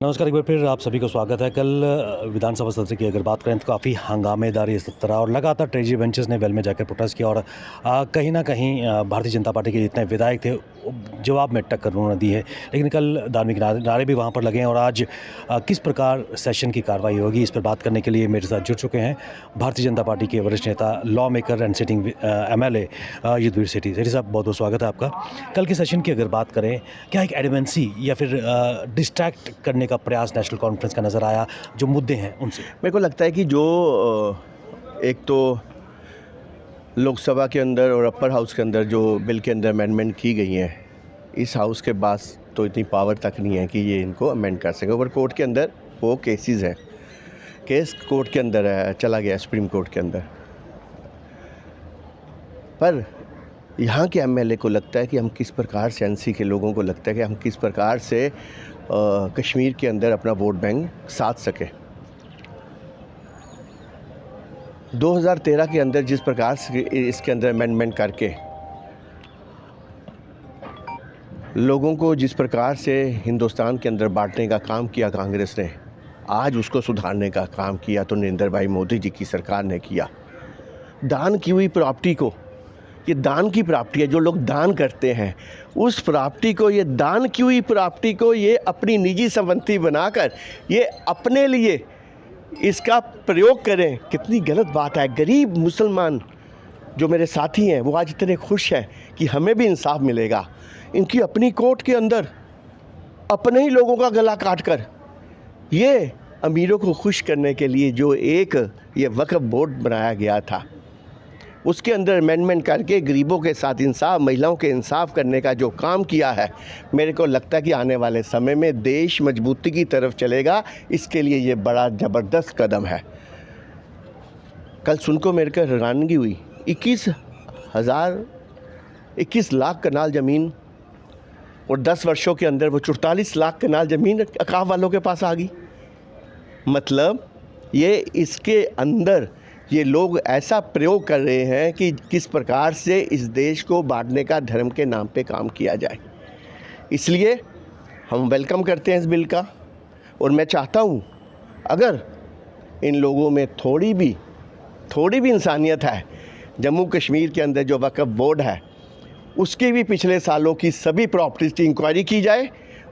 नमस्कार, एक बार फिर आप सभी को स्वागत है। कल विधानसभा सत्र की अगर बात करें तो काफ़ी हंगामेदार ये सत्र रहा और लगातार ट्रेजरी बेंचेस ने वेल में जाकर प्रोटेस्ट किया और कहीं ना कहीं भारतीय जनता पार्टी के जितने विधायक थे जवाब में टक्कर उन्होंने दी है। लेकिन कल धार्मिक नारे भी वहाँ पर लगे हैं और आज किस प्रकार सेशन की कार्रवाई होगी, इस पर बात करने के लिए मेरे साथ जुड़ चुके हैं भारतीय जनता पार्टी के वरिष्ठ नेता, lawmaker and sitting MLA Yudhvir Sethi. Sethi साहब, बहुत बहुत स्वागत है आपका। कल के सेशन की अगर बात करें, क्या एक एडवेंसी या फिर डिस्ट्रैक्ट करने का प्रयास नेशनल कॉन्फ्रेंस का नज़र आया, जो मुद्दे हैं उनसे? मेरे को लगता है कि जो एक तो लोकसभा के अंदर और अपर हाउस के अंदर जो बिल के अंदर अमेंडमेंट की गई हैं, इस हाउस के पास तो इतनी पावर तक नहीं है कि ये इनको अमेंड कर सके। और कोर्ट के अंदर वो केसेस हैं, केस कोर्ट के अंदर है, चला गया सुप्रीम कोर्ट के अंदर। पर यहाँ के MLA को लगता है कि हम किस प्रकार से, NC के लोगों को लगता है कि हम किस प्रकार से कश्मीर के अंदर अपना वोट बैंक साध सके। 2013 के अंदर जिस प्रकार से इसके अंदर अमेंडमेंट करके लोगों को जिस प्रकार से हिंदुस्तान के अंदर बांटने का काम किया कांग्रेस ने, आज उसको सुधारने का काम किया तो नरेंद्र भाई मोदी जी की सरकार ने किया। दान की हुई प्रॉपर्टी को, ये दान की प्रॉपर्टी है, जो लोग दान करते हैं उस प्रॉपर्टी को, ये दान की हुई प्रॉपर्टी को ये अपनी निजी संपत्ति बनाकर ये अपने लिए इसका प्रयोग करें, कितनी गलत बात है। गरीब मुसलमान जो मेरे साथी हैं वो आज इतने खुश हैं कि हमें भी इंसाफ मिलेगा। इनकी अपनी कोर्ट के अंदर अपने ही लोगों का गला काट कर ये अमीरों को खुश करने के लिए जो एक ये वक्फ बोर्ड बनाया गया था, उसके अंदर अमेंडमेंट करके गरीबों के साथ इंसाफ, महिलाओं के इंसाफ करने का जो काम किया है, मेरे को लगता है कि आने वाले समय में देश मजबूती की तरफ चलेगा। इसके लिए ये बड़ा ज़बरदस्त कदम है। कल सुनको मेरे को हैरानगी हुई, 21 लाख कनाल ज़मीन और 10 वर्षों के अंदर वो 44 लाख कनाल ज़मीन अकाफ वालों के पास आ गई। मतलब ये इसके अंदर ये लोग ऐसा प्रयोग कर रहे हैं कि किस प्रकार से इस देश को बांटने का धर्म के नाम पे काम किया जाए। इसलिए हम वेलकम करते हैं इस बिल का और मैं चाहता हूँ अगर इन लोगों में थोड़ी भी इंसानियत है, जम्मू कश्मीर के अंदर जो वक्फ बोर्ड है उसके भी पिछले सालों की सभी प्रॉपर्टीज़ की इंक्वायरी की जाए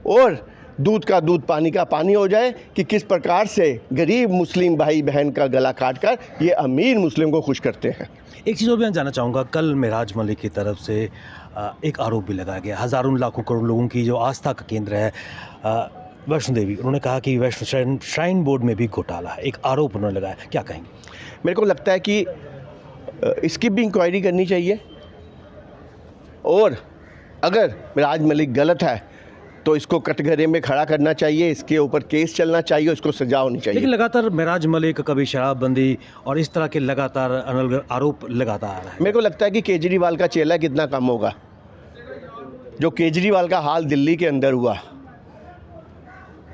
और दूध का दूध, पानी का पानी हो जाए कि किस प्रकार से गरीब मुस्लिम भाई बहन का गला काट कर ये अमीर मुस्लिम को खुश करते हैं। एक चीज़ और भी मैं जानना चाहूँगा, कल मेराज मलिक की तरफ से एक आरोप भी लगाया गया, हज़ारों लाखों करोड़ लोगों की जो आस्था का केंद्र है वैष्णो देवी, उन्होंने कहा कि वैष्णो श्राइन बोर्ड में भी घोटाला है, एक आरोप उन्होंने लगाया, क्या कहेंगे? मेरे को लगता है कि इसकी भी इंक्वायरी करनी चाहिए और अगर मेराज मलिक गलत है तो इसको कटघरे में खड़ा करना चाहिए, इसके ऊपर केस चलना चाहिए, इसको सजा होनी चाहिए। लेकिन लगातार मेराज मलिक, कभी शराबबंदी और इस तरह के लगातार अनल आरोप लगाता आ रहा है। मेरे को लगता है कि केजरीवाल का चेला कितना कम होगा। जो केजरीवाल का हाल दिल्ली के अंदर हुआ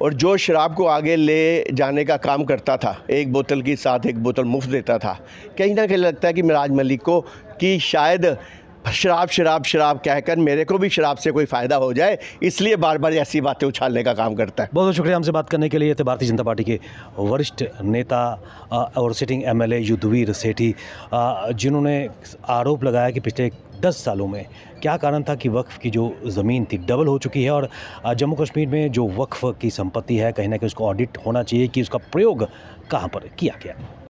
और जो शराब को आगे ले जाने का काम करता था, एक बोतल के साथ एक बोतल मुफ्त देता था, कहीं ना कहीं लगता है कि मेराज मलिक को कि शायद शराब कहकर मेरे को भी शराब से कोई फ़ायदा हो जाए, इसलिए बार बार ऐसी बातें उछालने का काम करता है। बहुत बहुत शुक्रिया हमसे बात करने के लिए। ये थे भारतीय जनता पार्टी के वरिष्ठ नेता और सिटिंग MLA युद्धवीर सेठी, जिन्होंने आरोप लगाया कि पिछले 10 सालों में क्या कारण था कि वक्फ की जो ज़मीन थी डबल हो चुकी है और जम्मू कश्मीर में जो वक्फ की संपत्ति है कहीं ना कहीं उसको ऑडिट होना चाहिए कि उसका प्रयोग कहाँ पर किया गया।